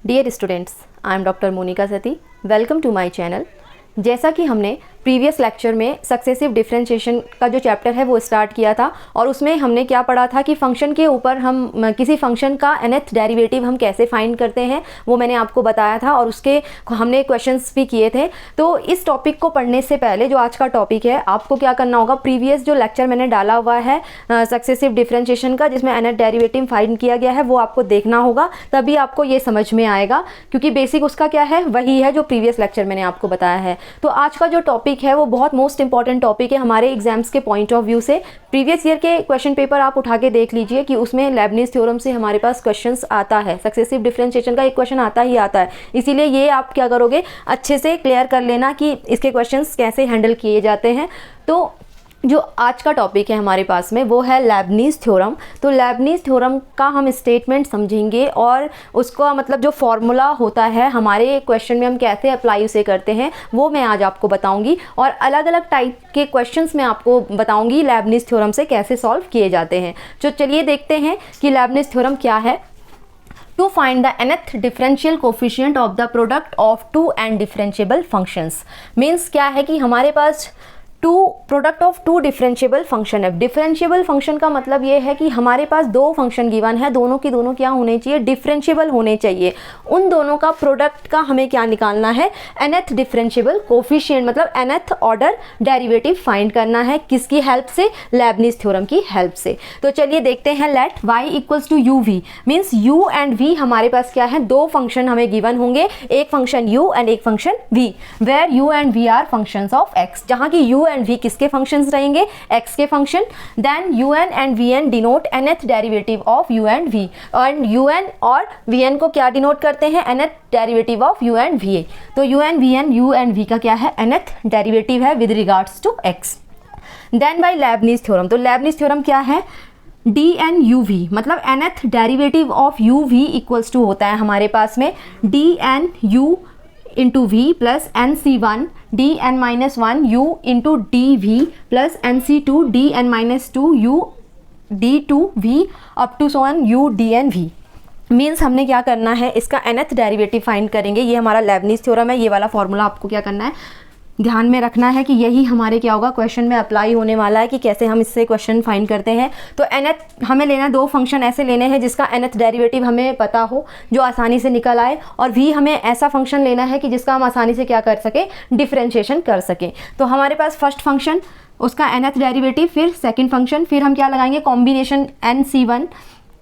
Dear students, I am doctor Monika Sati. Welcome to my channel. जैसा कि हमने प्रीवियस लेक्चर में सक्सेसिव डिफरेंशिएशन का जो चैप्टर है वो स्टार्ट किया था और उसमें हमने क्या पढ़ा था कि फंक्शन के ऊपर हम किसी फंक्शन का nth डेरिवेटिव हम कैसे फाइंड करते हैं वो मैंने आपको बताया था और उसके हमने क्वेश्चंस भी किए थे। तो इस टॉपिक को पढ़ने से पहले जो आज का टॉपिक है, आपको क्या करना होगा, प्रीवियस जो लेक्चर मैंने डाला हुआ है सक्सेसिव डिफरेंशिएशन का जिसमें nth डेरिवेटिव फाइंड किया गया है वो आपको देखना होगा, तभी आपको ये समझ में आएगा, क्योंकि बेसिक उसका क्या है वही है जो प्रीवियस लेक्चर मैंने आपको बताया है। तो आज का जो टॉपिक है वो बहुत मोस्ट इंपॉर्टेंट टॉपिक है हमारे एग्जाम्स के पॉइंट ऑफ व्यू से। प्रीवियस ईयर के क्वेश्चन पेपर आप उठा के देख लीजिए कि उसमें लेबनिज थ्योरम से हमारे पास क्वेश्चंस आता है, सक्सेसिव डिफरेंशिएशन का एक क्वेश्चन आता ही आता है। इसीलिए ये आप क्या करोगे, अच्छे से क्लियर कर लेना कि इसके क्वेश्चंस कैसे हैंडल किए जाते हैं। तो जो आज का टॉपिक है हमारे पास में वो है लेबनिज थ्योरम। तो लेबनिज थ्योरम का हम स्टेटमेंट समझेंगे और उसका मतलब जो फॉर्मूला होता है हमारे क्वेश्चन में हम कैसे अप्लाई उसे करते हैं वो मैं आज आपको बताऊंगी, और अलग अलग टाइप के क्वेश्चंस मैं आपको बताऊंगी लेबनिज थ्योरम से कैसे सॉल्व किए जाते हैं। तो चलिए देखते हैं कि लेबनिज थ्योरम क्या है। To find the nth differential coefficient of the product of two and differentiable functions means क्या है कि हमारे पास product of two differentiable function है। डिफरेंशिएबल फंक्शन का मतलब ये है कि हमारे पास दो फंक्शन गिवन है, दोनों की दोनों क्या होने चाहिए, डिफरेंशिएबल होने चाहिए। उन दोनों का प्रोडक्ट का हमें क्या निकालना है, nth डिफरेंशिएबल कोफिशिएंट, मतलब nth ऑर्डर डेरिवेटिव फाइंड करना है। किसकी हेल्प से, लेबनिज थ्योरम की हेल्प से। तो चलिए देखते हैं। Let y equals to u v means u and v हमारे पास क्या है, दो फंक्शन हमें गिवन होंगे, एक फंक्शन u एंड एक function v, where u and v are functions of x, जहाँ की u एंड v किसके फंक्शंस रहेंगे, x के function. Then un and vn denote nth derivative of u and v, and un और vn को क्या denote करते हैं, nth derivative of u and va। तो un vn u and v का क्या है, nth डेरिवेटिव है with regards to x। Then by Leibniz theorem, तो लेबनिज थ्योरम क्या है, dn uv मतलब nth derivative of uv equals to होता है हमारे पास में dn u into v plus n c one d n minus one u into d v plus n c two d n minus two u d two v up to so n u d n v. Means हमने क्या करना है, इसका nth derivative find करेंगे। ये हमारा Lebanese theorem है। ये वाला फॉर्मूला आपको क्या करना है, ध्यान में रखना है कि यही हमारे क्या होगा, क्वेश्चन में अप्लाई होने वाला है कि कैसे हम इससे क्वेश्चन फाइंड करते हैं। तो nth हमें लेना, दो फंक्शन ऐसे लेने हैं जिसका nth डेरिवेटिव हमें पता हो, जो आसानी से निकल आए, और v हमें ऐसा फंक्शन लेना है कि जिसका हम आसानी से क्या कर सकें, डिफरेंशिएशन कर सकें। तो हमारे पास फर्स्ट फंक्शन उसका nth डेरिवेटिव, फिर सेकेंड फंक्शन, फिर हम क्या लगाएंगे, combination n c one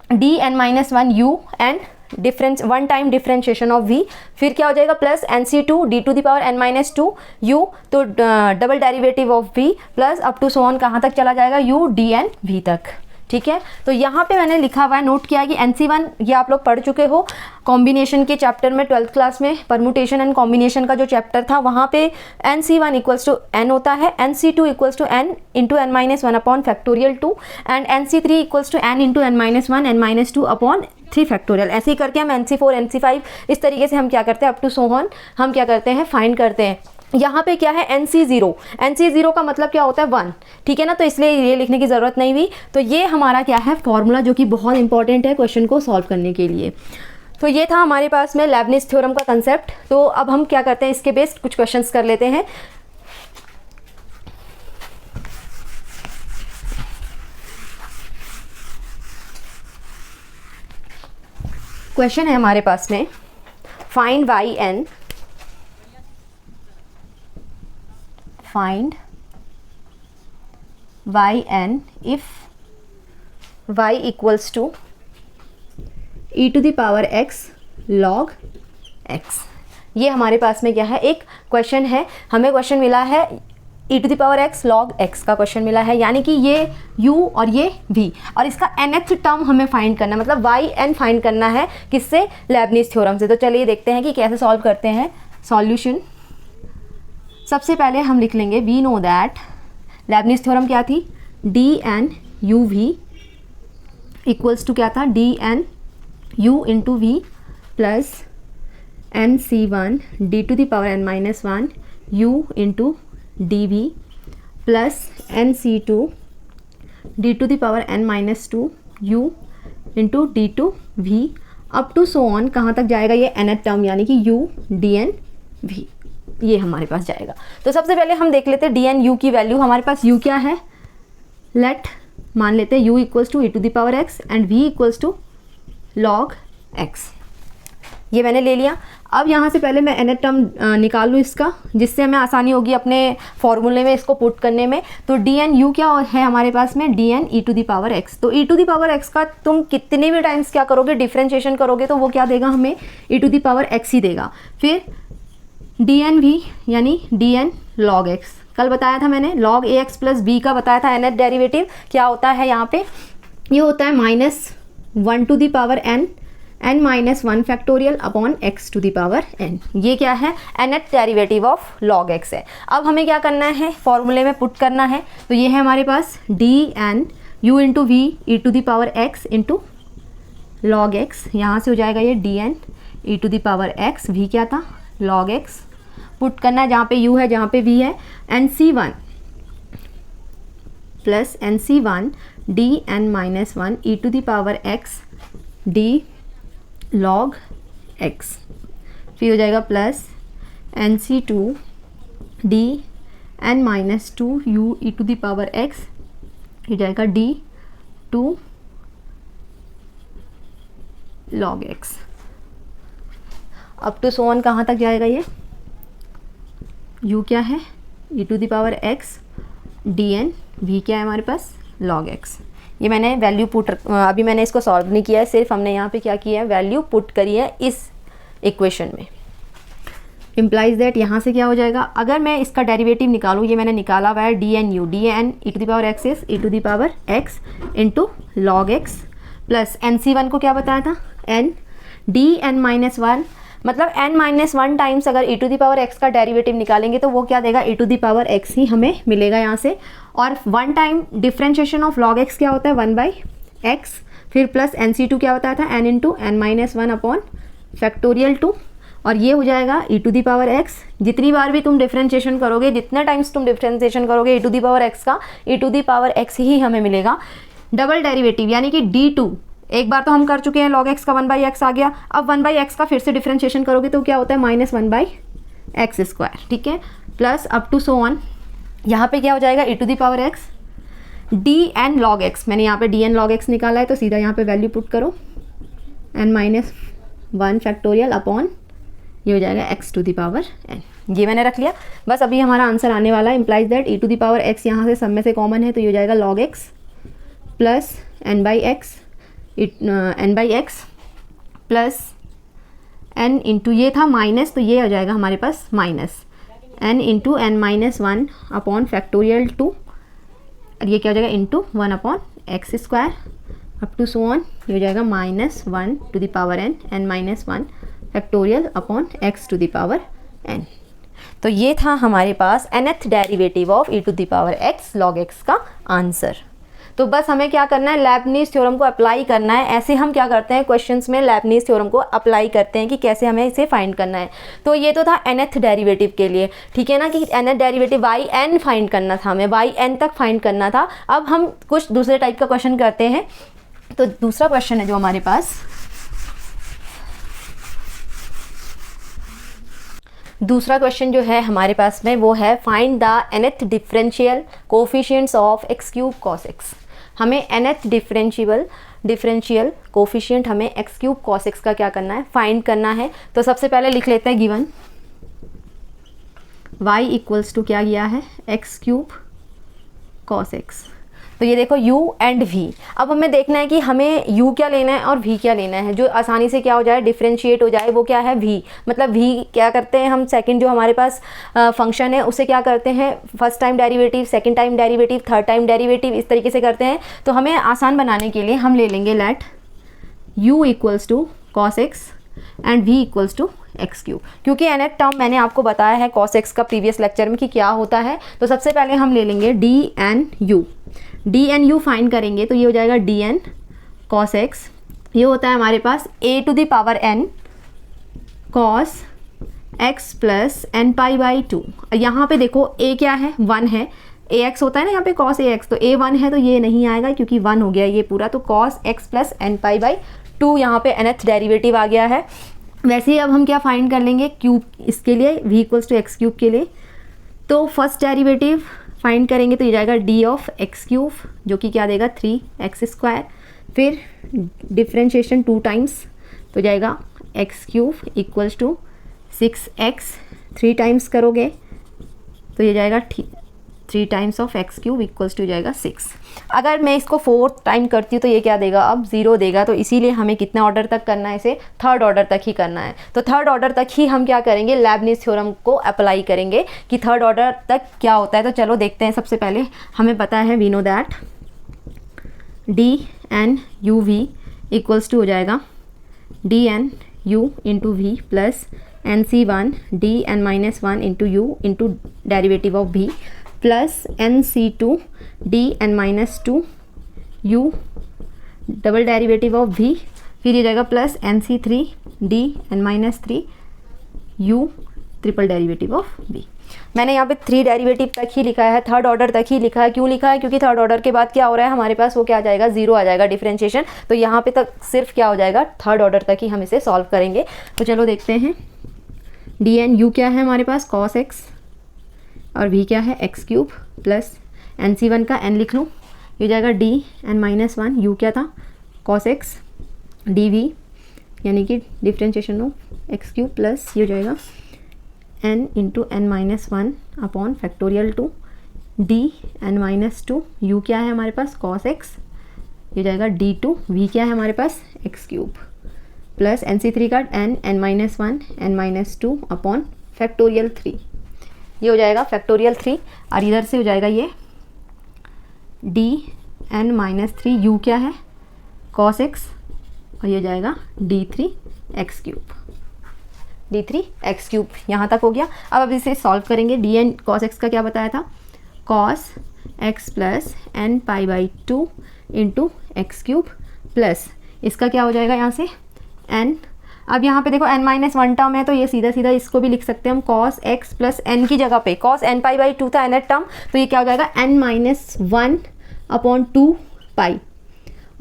d n minus one u and difference one time differentiation of v, फिर क्या हो जाएगा plus n c two d to the power n minus two u, तो double derivative of v plus up to so on कहाँ तक चला जाएगा, u D N v तक। ठीक है, तो यहाँ पे मैंने लिखा हुआ है, नोट किया कि NC1 ये आप लोग पढ़ चुके हो कॉम्बिनेशन के चैप्टर में, 12th क्लास में परमुटेशन एंड कॉम्बिनेशन का जो चैप्टर था वहाँ पे NC1 इक्वल्स टू n होता है, NC2 equals to n into n minus one upon factorial 2 and NC3 equals to n into n minus one n minus 2 upon 3 factorial. ऐसे ही करके हम NC4 NC5 इस तरीके से हम क्या करते हैं, अप टू सो ऑन हम क्या करते हैं, फाइंड करते हैं। यहाँ पे क्या है, NC0, NC0 का मतलब क्या होता है, 1। ठीक है ना, तो इसलिए ये लिखने की ज़रूरत नहीं हुई। तो ये हमारा क्या है, फॉर्मूला जो कि बहुत इंपॉर्टेंट है क्वेश्चन को सॉल्व करने के लिए। तो ये था हमारे पास में लेबनिज थ्योरम का कंसेप्ट। तो अब हम क्या करते हैं, इसके बेस्ड कुछ क्वेश्चंस कर लेते हैं। क्वेश्चन है हमारे पास में, find yn, find yn if y equals to e to the power x log x। ये हमारे पास में क्या है, एक क्वेश्चन है, हमें क्वेश्चन मिला है e to the power x log x का क्वेश्चन मिला है, यानी कि ये u और ये v, और इसका nth टर्म हमें फाइंड करना है, मतलब yn फाइंड करना है किससे, लेबनिज थ्योरम से। तो चलिए देखते हैं कि कैसे सॉल्व करते हैं। सॉल्यूशन, सबसे पहले हम लिख लेंगे, we know that Leibniz theorem क्या थी, d n u v equals to क्या था, d n u into v plus n c one d to the power n minus one u into d v plus n c two d to the power n minus two u into d two v up to so on कहाँ तक जाएगा ये nth term, यानी कि u dn v, ये हमारे पास जाएगा। तो सबसे पहले हम देख लेते हैं dn u की वैल्यू। हमारे पास u क्या है, लेट मान लेते हैं u equals to e⁻x and v equals to log x, ये मैंने ले लिया। अब यहाँ से पहले मैं nth टर्म निकाल लूँ इसका, जिससे हमें आसानी होगी अपने फॉर्मूले में इसको पुट करने में। तो dn u क्या है हमारे पास में, dn e⁻x। तो e⁻x का तुम कितने भी टाइम्स क्या करोगे, डिफ्रेंशिएशन करोगे, तो वो क्या देगा हमें, e⁻x ही देगा। फिर dn v यानी dn log x, कल बताया था मैंने log ax प्लस b का बताया था nth डेरिवेटिव क्या होता है यहाँ पे, ये होता है -1 to the power n n-1 factorial upon x to the power n। ये क्या है, nth derivative of log x है। अब हमें क्या करना है, फॉर्मूले में पुट करना है। तो ये है हमारे पास dn u into v e⁻x into log x, यहाँ से हो जाएगा ये dn e⁻x, v क्या था log x, पुट करना है जहाँ पे u है जहाँ पे v है, nc1 plus nc1 dn-1 e⁻x d log x, फिर हो जाएगा plus nc2 dn-2 u e⁻x, हो जाएगा d2 log x। Up to so on कहाँ तक जाएगा ये, u क्या है e⁻x dn, v क्या है हमारे पास log x। ये मैंने वैल्यू पुट, अभी मैंने इसको सॉल्व नहीं किया है, सिर्फ हमने यहाँ पे क्या किया है, वैल्यू पुट करी है इस इक्वेशन में। इम्प्लाइज दैट यहाँ से क्या हो जाएगा, अगर मैं इसका डेरिवेटिव निकालूँ, ये मैंने निकाला हुआ है dn u, dn e⁻x is e⁻x into log x plus nc1 को क्या बताया था n dn-1, मतलब n-1 टाइम्स अगर e⁻x का डेरिवेटिव निकालेंगे तो वो क्या देगा, e⁻x ही हमें मिलेगा यहाँ से। और 1 time differentiation of log x क्या होता है, 1/x, फिर प्लस nc2 क्या बताया था, n into n-1 upon factorial 2, और ये हो जाएगा e⁻x। जितनी बार भी तुम डिफ्रेंशिएशन करोगे, जितने टाइम्स तुम डिफ्रेंशिएशन करोगे e⁻x का, e⁻x ही हमें मिलेगा। डबल डेरिवेटिव यानी कि d2, एक बार तो हम कर चुके हैं, log x का 1/x आ गया, अब 1/x का फिर से डिफ्रेंशिएशन करोगे तो क्या होता है, -1/x², ठीक है, plus up to so on, यहाँ पे क्या हो जाएगा e⁻x dn log x, मैंने यहाँ पे dn log x निकाला है तो सीधा यहाँ पे वैल्यू पुट करो, n-1 फैक्टोरियल अपॉन ये हो जाएगा x to the power n, ये मैंने रख लिया। बस अभी हमारा आंसर आने वाला है। इम्प्लाइज दैट e⁻x यहाँ से सब में से कॉमन है तो ये हो जाएगा log x plus n/x plus n into, ये था माइनस तो ये हो जाएगा हमारे पास minus n into n-1 upon factorial 2, और ये क्या हो जाएगा into 1 upon x² up to so on, ये हो जाएगा -1 to the power n n-1 factorial upon x to the power n। तो ये था हमारे पास nth derivative of e⁻x log x का आंसर। तो बस हमें क्या करना है, लेबनीज़ थ्योरम को अप्लाई करना है। ऐसे हम क्या करते हैं, क्वेश्चंस में लेबनीज़ थ्योरम को अप्लाई करते हैं कि कैसे हमें इसे फाइंड करना है। तो ये तो था nth डेरिवेटिव के लिए, ठीक है ना, कि nth डेरिवेटिव yn फाइंड करना था, हमें yn तक फाइंड करना था। अब हम कुछ दूसरे टाइप का क्वेश्चन करते हैं। तो दूसरा क्वेश्चन है जो हमारे पास, दूसरा क्वेश्चन जो है हमारे पास में वो है find the nth differential coefficients of x³ cos x। हमें nth डिफरेंशियल कोफिशिएंट हमें x³ cos x का क्या करना है, फाइंड करना है। तो सबसे पहले लिख लेते हैं गिवन y इक्वल्स टू क्या किया है, x³ cos x। तो ये देखो u एंड v। अब हमें देखना है कि हमें u क्या लेना है और v क्या लेना है, जो आसानी से क्या हो जाए, डिफरेंशिएट हो जाए। वो क्या है, v, मतलब v क्या करते हैं हम, सेकंड जो हमारे पास फंक्शन है उसे क्या करते हैं, first time derivative, second time derivative, third time derivative, इस तरीके से करते हैं। तो हमें आसान बनाने के लिए हम ले लेंगे let u equals to cos x and v equals to x³, क्योंकि nth टर्म मैंने आपको बताया है cos x का प्रीवियस लेक्चर में कि क्या होता है। तो सबसे पहले हम ले लेंगे dn u फाइंड करेंगे तो ये हो जाएगा dn cos x, ये होता है हमारे पास a to the power n cos x plus n π/2। यहाँ पे देखो a क्या है, 1 है, ax होता है ना यहाँ पे cos ax, तो a 1 है तो ये नहीं आएगा क्योंकि 1 हो गया ये पूरा, तो cos x प्लस n π/2 2 यहाँ पे nth डेरिवेटिव आ गया है। वैसे ही अब हम क्या फाइंड कर लेंगे क्यूब इसके लिए, v equals to x cube के लिए। तो फर्स्ट डेरिवेटिव फाइंड करेंगे तो ये जाएगा d ऑफ एक्स क्यूब, जो कि क्या देगा 3x स्क्वायर। फिर डिफ्रेंशिएशन 2 टाइम्स तो जाएगा x cube equals to 6x, 3 times करोगे तो ये जाएगा 3 times of x cube equals to जाएगा 6। अगर मैं इसको 4th टाइम करती हूँ तो ये क्या देगा, अब 0 देगा। तो इसीलिए हमें कितने ऑर्डर तक करना है, इसे 3rd ऑर्डर तक ही करना है। तो 3rd ऑर्डर तक ही हम क्या करेंगे, लेबनिज़ थ्योरम को अप्लाई करेंगे कि 3rd ऑर्डर तक क्या होता है। तो चलो देखते हैं। सबसे पहले हमें पता है, we know that d n u v equals to हो जाएगा d n u into v plus n c one d n minus one into u into derivative of v plus n c two d n minus two u double derivative of v, फिर ये जाएगा plus n c three d n minus three u triple derivative of v. मैंने यहाँ पे 3 derivative तक ही लिखा है, 3rd order तक ही लिखा है। क्यों लिखा है, क्योंकि 3rd ऑर्डर के बाद क्या हो रहा है हमारे पास, वो क्या आ जाएगा, 0 आ जाएगा डिफरेंशिएशन। तो यहाँ पे तक सिर्फ क्या हो जाएगा, 3rd ऑर्डर तक ही हम इसे सॉल्व करेंगे। तो चलो देखते हैं। डी एन यू क्या है हमारे पास, कॉस एक्स, और वी क्या है x cube plus n c one का एन लिख लूँ, ये जाएगा d n minus one, u क्या था कॉस एक्स डी वी, यानी कि differentiation of x cube plus ये जाएगा n into n minus one upon factorial two d n minus two, u क्या है हमारे पास कॉस एक्स, ये जाएगा डी टू, वी क्या है हमारे पास x cube plus n c three का n minus one n minus two upon factorial 3, ये हो जाएगा फैक्टोरियल 3। और इधर से हो जाएगा ये d n minus three, u क्या है कॉस एक्स, और ये जाएगा d three x cube, d three x cube. यहाँ तक हो गया। अब इसे सॉल्व करेंगे। डी एन कॉस एक्स का क्या बताया था, cos x plus n pi by 2 into x cube plus इसका क्या हो जाएगा यहाँ से एन। अब यहाँ पे देखो n माइनस वन टर्म है, तो ये सीधा सीधा इसको भी लिख सकते हैं हम, कॉस एक्स प्लस एन की जगह पे कॉस एन पाई बाई 2 था nth टर्म, तो ये क्या हो जाएगा n माइनस वन अपॉन 2 पाई,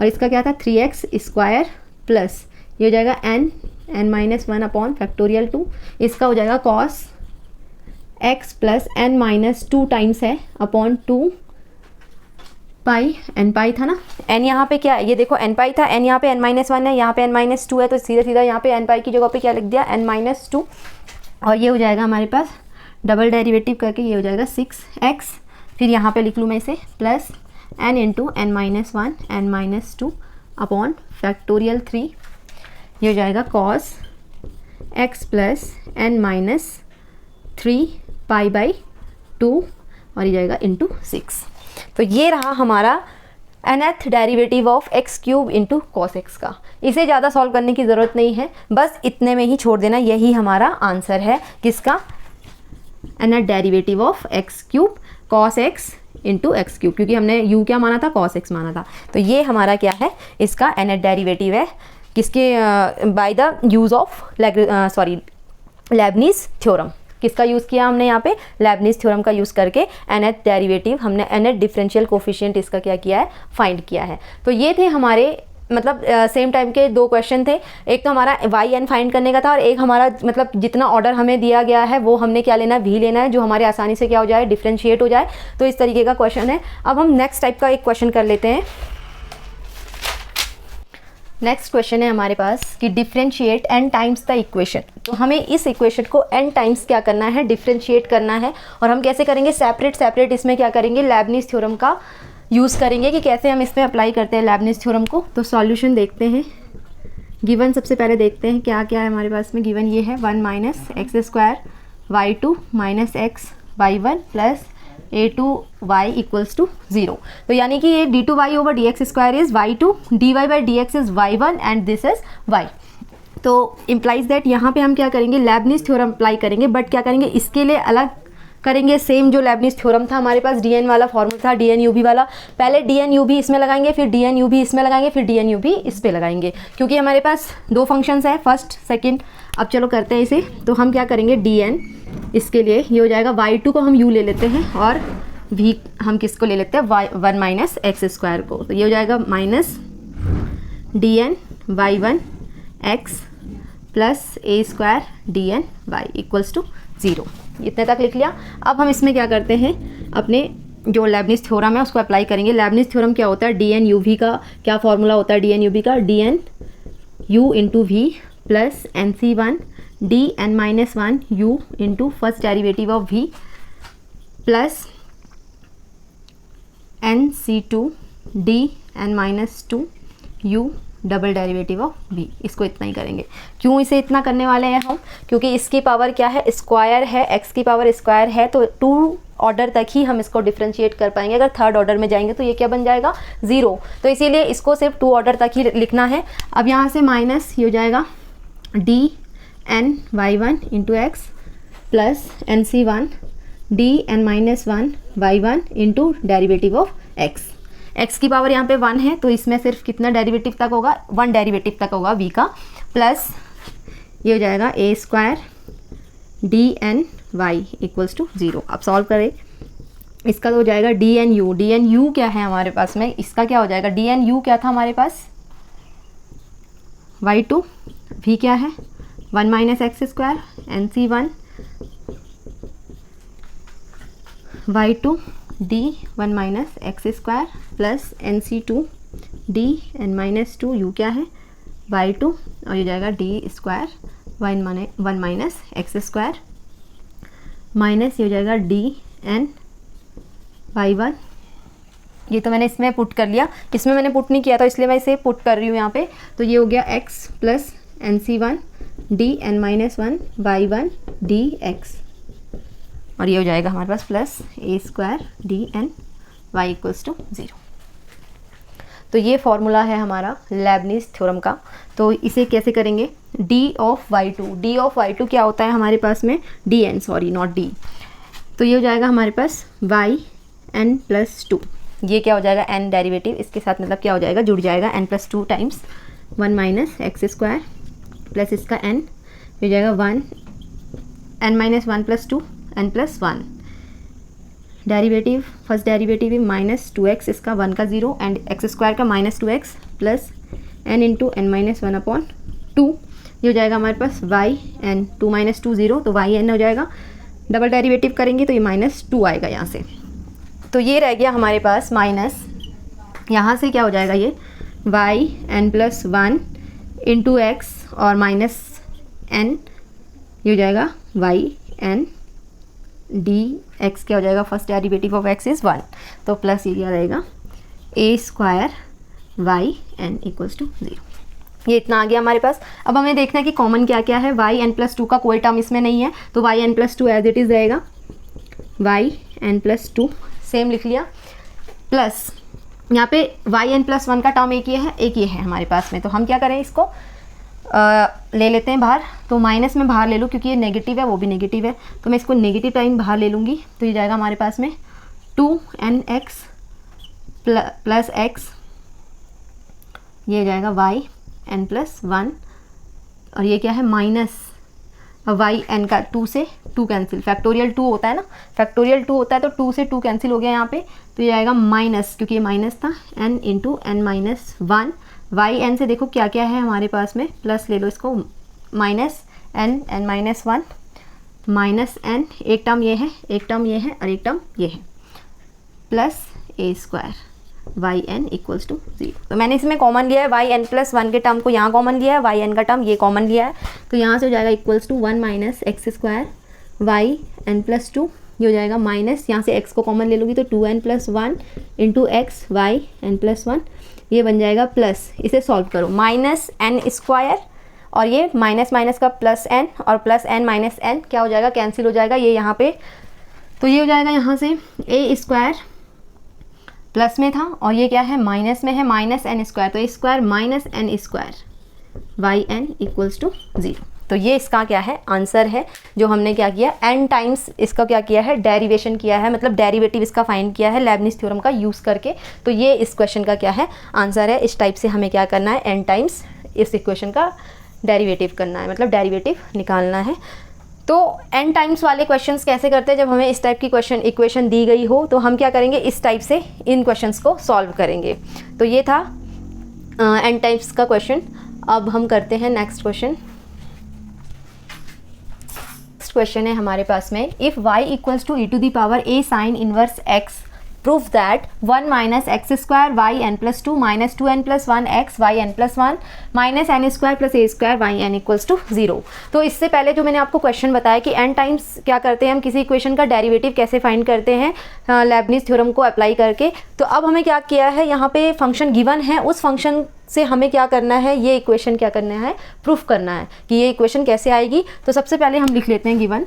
और इसका क्या था 3x स्क्वायर प्लस ये हो जाएगा n minus one upon factorial 2, इसका हो जाएगा cos x plus n minus 2 times है अपॉन 2 पाई, एन पाई था ना, एन यहाँ पे क्या है, ये देखो एन पाई था, एन यहाँ पे एन माइनस वन है, यहाँ पे एन माइनस टू है, तो सीधा सीधा यहाँ पे एन पाई की जगह पे क्या लिख दिया एन माइनस टू, और ये हो जाएगा हमारे पास डबल डेरिवेटिव करके ये हो जाएगा 6x, फिर यहाँ पे लिख लूँ मैं इसे plus n into n minus one n minus two upon factorial 3, ये हो जाएगा cos x plus n minus 3 pi by 2, और ये जाएगा इंटू 6। तो ये रहा हमारा nth derivative of x cube into cos x का। इसे ज़्यादा सॉल्व करने की ज़रूरत नहीं है, बस इतने में ही छोड़ देना, यही हमारा आंसर है किसका, nth derivative of x cube cos x into x cube, क्योंकि हमने u क्या माना था, कॉस एक्स माना था। तो ये हमारा क्या है, इसका nth डेरिवेटिव है किसके, by the use of Leibniz theorem. किसका यूज़ किया हमने यहाँ पे, लेबनिज़ थ्योरम का यूज़ करके nth डेरिवेटिव हमने nth डिफरेंशियल कोफिशिएंट इसका क्या किया है, फाइंड किया है। तो ये थे हमारे मतलब सेम टाइम के 2 क्वेश्चन थे। एक तो हमारा वाई एन फाइंड करने का था, और एक हमारा मतलब जितना ऑर्डर हमें दिया गया है वो हमने क्या लेना है, वी लेना है, जो हमारे आसानी से क्या हो जाए, डिफरेंशिएट हो जाए। तो इस तरीके का क्वेश्चन है। अब हम नेक्स्ट टाइप का एक क्वेश्चन कर लेते हैं। नेक्स्ट क्वेश्चन है हमारे पास कि differentiate n times the equation. तो हमें इस इक्वेशन को n टाइम्स क्या करना है, डिफरेंशिएट करना है। और हम कैसे करेंगे, सेपरेट सेपरेट इसमें क्या करेंगे, लेबनिज़ थ्योरम का यूज़ करेंगे कि कैसे हम इसमें अप्लाई करते हैं लेबनिज़ थ्योरम को। तो सॉल्यूशन देखते हैं। गिवन सबसे पहले देखते हैं क्या क्या है हमारे पास में। गिवन ये है 1 minus x square y two minus x y one plus a two y equals to 0। तो यानी कि ये d two y over d x square is y two, d y by d x is y one and this is y. तो implies that यहाँ पे हम क्या करेंगे, लेबनिज़ थ्योरम अप्लाई करेंगे, बट क्या करेंगे, इसके लिए अलग करेंगे। सेम जो लेबनिज़ थ्योरम था हमारे पास, डी एन वाला फॉर्मूला था, डी एन यू भी वाला, पहले डी एन यू भी इसमें लगाएंगे, फिर डी एन यू भी इसमें लगाएंगे, फिर डी एन यू भी इस पर लगाएंगे, क्योंकि हमारे पास 2 फंक्शंस है, फर्स्ट सेकंड। अब चलो करते हैं इसे। तो हम क्या करेंगे, डी एन इसके लिए ये हो जाएगा y2 को हम u ले लेते हैं, और v हम किसको ले लेते हैं, 1 माइनस एक्स स्क्वायर को। तो ये हो जाएगा minus d n y1 x plus a square d n y equals to 0। इतने तक लिख लिया। अब हम इसमें क्या करते हैं, अपने जो लेबनिज़ थ्योरम है उसको अप्लाई करेंगे। लेबनिज़ थ्योरम क्या होता है, डी एन यू वी का क्या फॉर्मूला होता है, डी एन यू वी का d n u into v plus n c one d n minus one u into first derivative of v plus n c two d n minus two u double derivative of v। इसको इतना ही करेंगे। क्यों इसे इतना करने वाले हैं हम, क्योंकि इसकी पावर क्या है, स्क्वायर है, x की पावर स्क्वायर है, तो 2 ऑर्डर तक ही हम इसको डिफ्रेंशिएट कर पाएंगे। अगर थर्ड ऑर्डर में जाएंगे तो ये क्या बन जाएगा, 0। तो इसीलिए इसको सिर्फ 2 ऑर्डर तक ही लिखना है। अब यहाँ से माइनस ये हो जाएगा d n y one into x plus n c one d n minus one y one into derivative of x. x की पावर यहाँ पे 1 है तो इसमें सिर्फ कितना डेरिवेटिव तक होगा, 1 डेरिवेटिव तक होगा v का, प्लस ये हो जाएगा a square d n y equals to 0। अब सॉल्व करें, इसका तो हो जाएगा डी एन यू क्या है हमारे पास में, इसका क्या हो जाएगा, डी एन यू क्या था हमारे पास y2, v क्या है 1 minus x square n c one y2 d 1 minus x square plus n c two d n minus two u क्या है y2 और ये जाएगा d square 1 minus x square minus ये हो जाएगा डी एन वाई वन। ये तो मैंने इसमें पुट कर लिया, इसमें मैंने पुट नहीं किया तो इसलिए मैं इसे पुट कर रही हूँ यहाँ पे। तो ये हो गया x plus n c one d n minus one y one d x और ये हो जाएगा हमारे पास plus a square d n y equals to 0। तो ये फॉर्मूला है हमारा लेबनिज़ थ्योरम का। तो इसे कैसे करेंगे, डी ऑफ वाई टू क्या होता है हमारे पास में, d n, sorry not d. तो ये हो जाएगा हमारे पास वाई एन प्लस टू, ये क्या हो जाएगा एन डेरिवेटिव, इसके साथ मतलब क्या हो जाएगा, जुड़ जाएगा n plus two times 1 minus x square plus इसका एन हो जाएगा 1 n minus 1 plus 2 n plus 1। Derivative first derivative minus 2x, इसका 1 का 0 एंड एक्स स्क्वायर का minus 2x plus n into n minus 1 upon 2। ये हो जाएगा हमारे पास वाई एन, 2 माइनस 2 0 तो वाई एन हो जाएगा। डबल डेरिवेटिव करेंगे तो ये माइनस 2 आएगा यहाँ से। तो ये रह गया हमारे पास माइनस, यहाँ से क्या हो जाएगा ये y n plus 1 into x और माइनस एन, ये हो जाएगा वाई एन डी एक्स क्या हो जाएगा, first derivative of x is 1 तो प्लस ये क्या रहेगा a square y n equals to 0। ये इतना आ गया हमारे पास। अब हमें देखना है कि कॉमन क्या क्या है, वाई एन प्लस 2 का कोई टर्म इसमें नहीं है तो y n plus 2 as it is रहेगा, वाई एन प्लस 2 सेम लिख लिया, प्लस यहाँ पे वाई एन प्लस 1 का टर्म एक ये है हमारे पास में। तो हम क्या करें, इसको ले लेते हैं बाहर। तो माइनस में बाहर ले लूँ क्योंकि ये नेगेटिव है, वो भी नेगेटिव है, तो मैं इसको नेगेटिव टाइम बाहर ले लूँगी। तो ये जाएगा हमारे पास में 2nx प्लस एक्स, ये हो जाएगा वाई एन प्लस 1 और ये क्या है माइनस वाई एन का 2 से 2 कैंसिल, फैक्टोरियल 2 होता है ना, फैक्टोरियल 2 होता है तो 2 से 2 कैंसिल हो गया यहाँ पे। तो ये आएगा माइनस, क्योंकि ये माइनस था, n इंटू एन माइनस 1 वाई एन से देखो क्या क्या है हमारे पास में, प्लस ले लो इसको, minus n minus 1 minus n, एक टर्म ये है, एक टर्म ये है और एक टर्म ये है, plus a square y n equals to 0। तो मैंने इसमें कॉमन लिया है वाई एन प्लस 1 के टर्म को यहाँ कॉमन लिया है, वाई एन का टर्म ये कॉमन लिया है। तो यहाँ से हो जाएगा equals to 1 minus x square y n plus 2, ये हो जाएगा माइनस, यहाँ से x को कॉमन ले लूँगी तो 2n plus 1 into x y n plus 1, ये बन जाएगा प्लस, इसे सॉल्व करो, माइनस एन स्क्वायर और ये माइनस माइनस का प्लस एन और प्लस एन माइनस एन क्या हो जाएगा, कैंसिल हो जाएगा ये यहाँ पे। तो ये हो जाएगा यहाँ से ए स्क्वायर प्लस में था और ये क्या है माइनस में है, माइनस एन स्क्वायर, तो a square minus n square y n equals to 0। तो ये इसका क्या है आंसर है, जो हमने क्या किया n टाइम्स इसका क्या किया है डेरिवेशन किया है, मतलब डेरिवेटिव इसका फाइंड किया है लेबनिज़ थ्योरम का यूज़ करके। तो ये इस क्वेश्चन का क्या है आंसर है। इस टाइप से हमें क्या करना है, n टाइम्स इस इक्वेशन का डेरिवेटिव करना है, मतलब डेरिवेटिव निकालना है। तो n टाइम्स वाले क्वेश्चंस कैसे करते हैं, जब हमें इस टाइप की इक्वेशन दी गई हो तो हम क्या करेंगे, इस टाइप से इन क्वेश्चंस को सॉल्व करेंगे। तो ये था n टाइप्स का क्वेश्चन। अब हम करते हैं नेक्स्ट क्वेश्चन। क्वेश्चन है हमारे पास में, if y equals to e to the power a sine inverse x, proof that 1 minus x square y n plus 2 minus 2n plus 1 x y n plus 1 minus n square plus a square y n equals to 0। तो इससे पहले जो मैंने आपको question बताया कि n times क्या करते हैं हम किसी इक्वेशन का डेरिवेटिव कैसे फाइंड करते हैं लेबनिज थ्योरम को अप्लाई करके। तो अब हमें क्या किया है, यहाँ पे फंक्शन गिवन है, उस फंक्शन से हमें क्या करना है, ये इक्वेशन क्या करना है, प्रूफ करना है कि ये इक्वेशन कैसे आएगी। तो सबसे पहले हम लिख लेते हैं given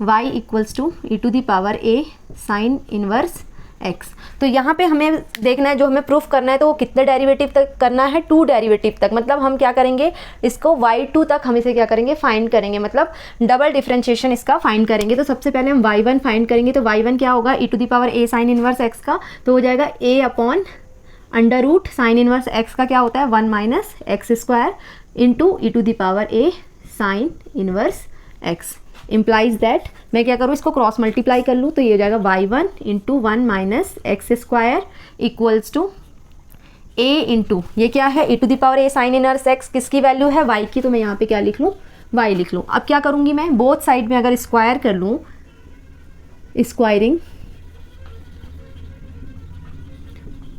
y equals to e to the power a sine inverse x। तो यहाँ पे हमें देखना है, जो हमें प्रूफ करना है तो वो कितने डेरिवेटिव तक करना है, 2 डेरिवेटिव तक। मतलब हम क्या करेंगे, इसको y2 तक हम इसे क्या करेंगे, फाइंड करेंगे, मतलब डबल डिफरेंशिएशन इसका फाइंड करेंगे। तो सबसे पहले हम y1 फाइंड करेंगे। तो y1 क्या होगा, e to the power a sine inverse x का, तो हो जाएगा a upon under root sine inverse x का क्या होता है 1 minus x square into e to the power a sine inverse x। Implies that मैं क्या करूँ, इसको क्रॉस मल्टीप्लाई कर लूँ, तो ये हो जाएगा y1 into 1 minus x square equals to a into ये क्या है e to the power a sine inverse x, किसकी वैल्यू है y की, तो मैं यहाँ पे क्या लिख लूँ, y लिख लूँ। अब क्या करूँगी मैं, बोथ साइड में अगर स्क्वायर कर लूँ, स्क्वायरिंग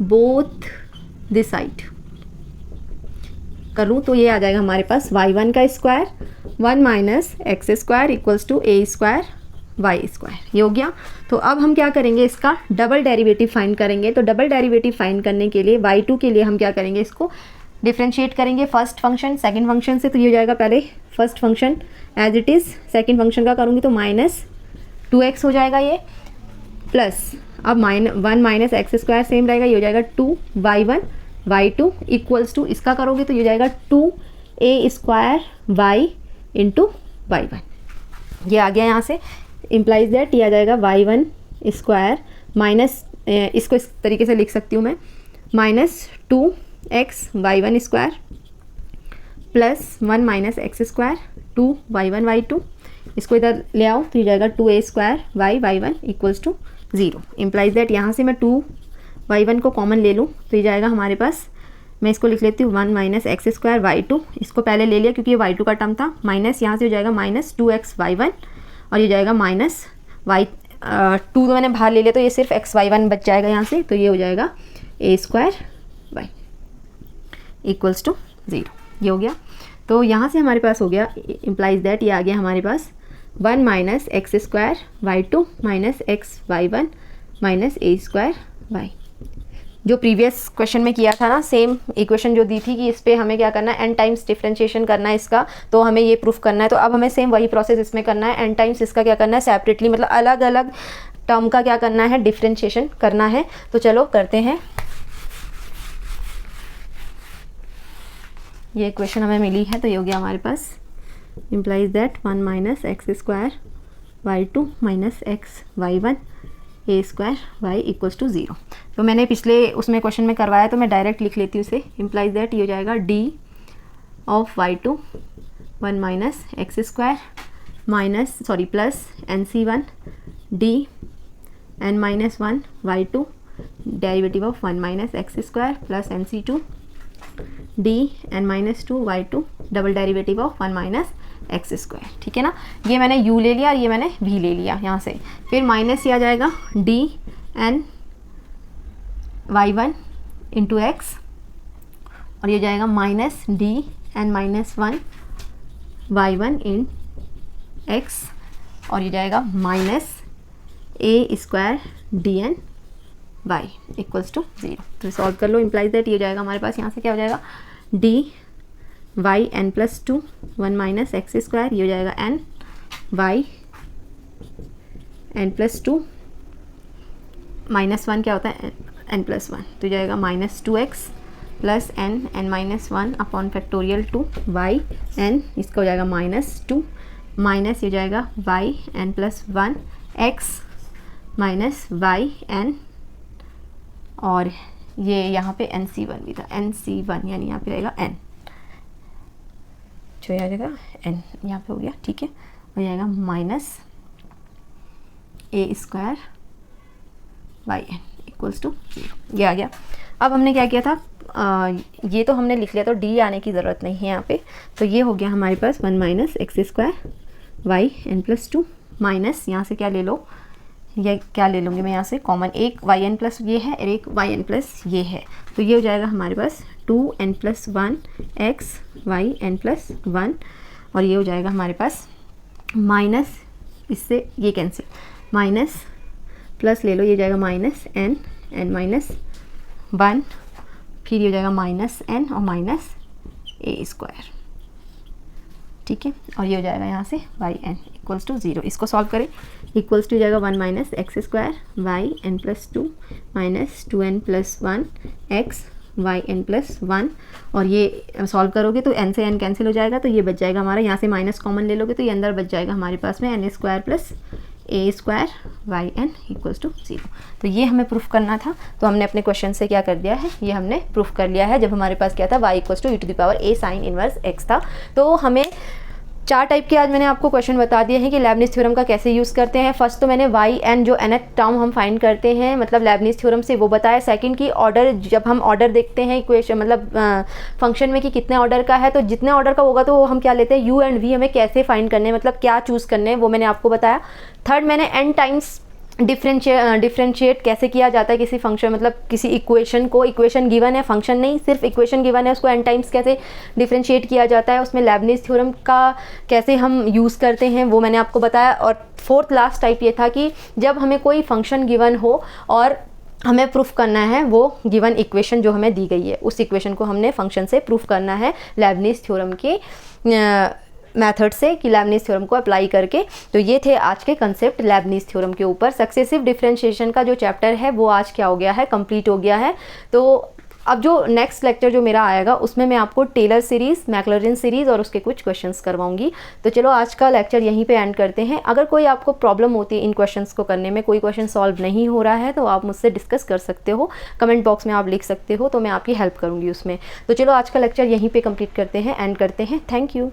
बोथ दिस साइड कर लूँ, तो ये आ जाएगा हमारे पास y1 का square 1 minus x square equals to a square y square, ये हो गया। तो अब हम क्या करेंगे, इसका डबल डेरिवेटिव फाइंड करेंगे। तो डबल डेरिवेटिव फाइंड करने के लिए y2 के लिए हम क्या करेंगे, इसको डिफ्रेंशिएट करेंगे फर्स्ट फंक्शन सेकंड फंक्शन से। तो ये हो जाएगा पहले first function as it is, second function का करूँगी तो माइनस 2x हो जाएगा ये, प्लस अब 1 माइनस एक्स स्क्वायर सेम रहेगा, ये हो जाएगा 2y1 y2 इक्वल्स टू इसका करोगे तो ये हो जाएगा 2a square y into y1, ये आ गया यहाँ से। इम्प्लाइज दैट ये आ जाएगा y1 स्क्वायर माइनस, इसको इस तरीके से लिख सकती हूँ मैं, minus 2x y1 square plus 1 minus x square 2y1 y2, इसको इधर ले आओ तो ये जाएगा 2a square y1 equals to 0। Implies that यहाँ से मैं 2y1 को कॉमन ले लूँ तो ये जाएगा हमारे पास, मैं इसको लिख लेती हूँ 1 माइनस एक्स स्क्वायर y2, इसको पहले ले लिया क्योंकि ये y2 का टर्म था, माइनस यहाँ से हो जाएगा माइनस 2x y1 और ये जाएगा माइनस y2 तो मैंने बाहर ले लिया तो ये सिर्फ x y1 बच जाएगा यहाँ से, तो ये हो जाएगा a square y equals to 0, ये हो गया। तो यहाँ से हमारे पास हो गया, इम्प्लाइज दैट ये आ गया हमारे पास 1 minus x square y2 minus x y1 minus a square y। जो प्रीवियस क्वेश्चन में किया था ना, सेम इक्वेशन जो दी थी कि इस पर हमें क्या करना है, n टाइम्स डिफरेंशिएशन करना है इसका, तो हमें ये प्रूफ करना है। तो अब हमें सेम वही प्रोसेस इसमें करना है, n टाइम्स इसका क्या करना है सेपरेटली, मतलब अलग अलग टर्म का क्या करना है, डिफरेंशिएशन करना है। तो चलो करते हैं। ये इक्वेशन हमें मिली है तो ये हो गया हमारे पास, implies that 1 minus x square y2 minus x y1 a square y equals to 0। तो मैंने पिछले उसमें क्वेश्चन में करवाया तो मैं डायरेक्ट लिख लेती हूँ इसे, इम्प्लाइज दैट ये हो जाएगा d of y2 1 minus x square minus plus nc1 d n minus 1 y2 derivative of 1 minus x square plus nc2 d n minus 2 y2 double derivative of 1 minus x square, ठीक है ना। ये मैंने u ले लिया और ये मैंने v ले लिया यहाँ से, फिर माइनस ये आ जाएगा d n y1 into x और ये जाएगा minus d n minus 1 y1 in x और ये जाएगा minus a square d n y equals to 0। तो सॉल्व कर लो, इम्प्लाइज दैट ये हो जाएगा हमारे पास, यहाँ से क्या हो जाएगा d y n plus 2 1 minus x square, ये हो जाएगा n y n plus 2 minus 1 क्या होता है n प्लस 1, तो जाएगा minus 2x plus n minus 1 upon factorial 2 y n, इसका हो जाएगा माइनस 2 माइनस ये जाएगा y n plus 1 x minus y n और ये यहाँ पे nc1 भी था, nc1 यानी यहाँ पे रहेगा n, जो आ जाएगा n यहाँ पे हो गया, ठीक है, हो जाएगा minus a square y n equals to 0, ये आ गया। अब हमने क्या किया था, ये तो हमने लिख लिया, तो डी आने की ज़रूरत नहीं है यहाँ पे। तो ये हो गया हमारे पास 1 minus x square y n plus 2 minus, यहाँ से क्या ले लो, ये क्या ले लूँगी मैं यहाँ से कॉमन, एक वाई एन प्लस ये है और एक वाई एन प्लस ये है, तो ये हो जाएगा हमारे पास 2n plus 1 x y n plus 1, और ये हो जाएगा हमारे पास माइनस, इससे ये कैंसिल, माइनस प्लस ले लो, ये जाएगा माइनस एन माइनस 1, फिर ये हो जाएगा माइनस एन और माइनस ए स्क्वायर, ठीक है। और ये हो जाएगा यहाँ से वाई एन इक्वल्स टू 0, इसको सॉल्व करें, इक्वल्स टू जाएगा 1 minus x square y n plus 2 minus 2n plus 1 x y n plus 1, और ये सॉल्व करोगे तो n से n कैंसिल हो जाएगा, तो ये बच जाएगा हमारा, यहाँ से माइनस कॉमन ले लोगे तो ये अंदर बच जाएगा हमारे पास में n square plus a square y n equals to 0। तो ये हमें प्रूफ करना था, तो हमने अपने क्वेश्चन से क्या कर दिया है, ये हमने प्रूफ कर लिया है। जब हमारे पास क्या था, y equals to e⁴ sine inverse x था। तो हमें 4 टाइप के आज मैंने आपको क्वेश्चन बता दिए हैं कि लेबनिज़ थ्योरम का कैसे यूज़ करते हैं। फर्स्ट तो मैंने वाई एन जो nth टर्म हम फाइंड करते हैं मतलब लेबनिज़ थ्योरम से, वो बताया। सेकंड की ऑर्डर, जब हम ऑर्डर देखते हैं इक्वेशन मतलब फंक्शन में कि कितने ऑर्डर का है, तो जितने ऑर्डर का होगा तो हम क्या लेते हैं, u एंड v हमें कैसे फाइंड करने हैं, मतलब क्या चूज़ करने हैं, वो मैंने आपको बताया। थर्ड मैंने n टाइम्स डिफ्रेंशिएट कैसे किया जाता है किसी फंक्शन, मतलब किसी इक्वेशन को, इक्वेशन गिवन है, फंक्शन नहीं, सिर्फ इक्वेशन गिवन है, उसको n टाइम्स कैसे डिफ्रेंशिएट किया जाता है, उसमें लेबनिज़ थ्योरम का कैसे हम यूज़ करते हैं, वो मैंने आपको बताया। और फोर्थ लास्ट टाइप ये था कि जब हमें कोई फंक्शन गिवन हो और हमें प्रूफ करना है वो गिवन इक्वेशन जो हमें दी गई है, उस इक्वेशन को हमने फंक्शन से प्रूफ करना है लेबनिज़ थ्योरम के मेथड से, कि लेबनिज़ थ्योरम को अप्लाई करके। तो ये थे आज के कंसेप्ट लेबनिज़ थ्योरम के ऊपर। सक्सेसिव डिफरेंशिएशन का जो चैप्टर है वो आज क्या हो गया है, कंप्लीट हो गया है। तो अब जो नेक्स्ट लेक्चर जो मेरा आएगा उसमें मैं आपको टेलर सीरीज़, मैक्लॉरिन सीरीज़ और उसके कुछ क्वेश्चंस करवाऊंगी। तो चलो आज का लेक्चर यहीं पे एंड करते हैं। अगर कोई आपको प्रॉब्लम होती है इन क्वेश्चंस को करने में, कोई क्वेश्चन सॉल्व नहीं हो रहा है, तो आप मुझसे डिस्कस कर सकते हो, कमेंट बॉक्स में आप लिख सकते हो, तो मैं आपकी हेल्प करूँगी उसमें। तो चलो आज का लेक्चर यहीं पर कंप्लीट करते हैं, एंड करते हैं। Thank you.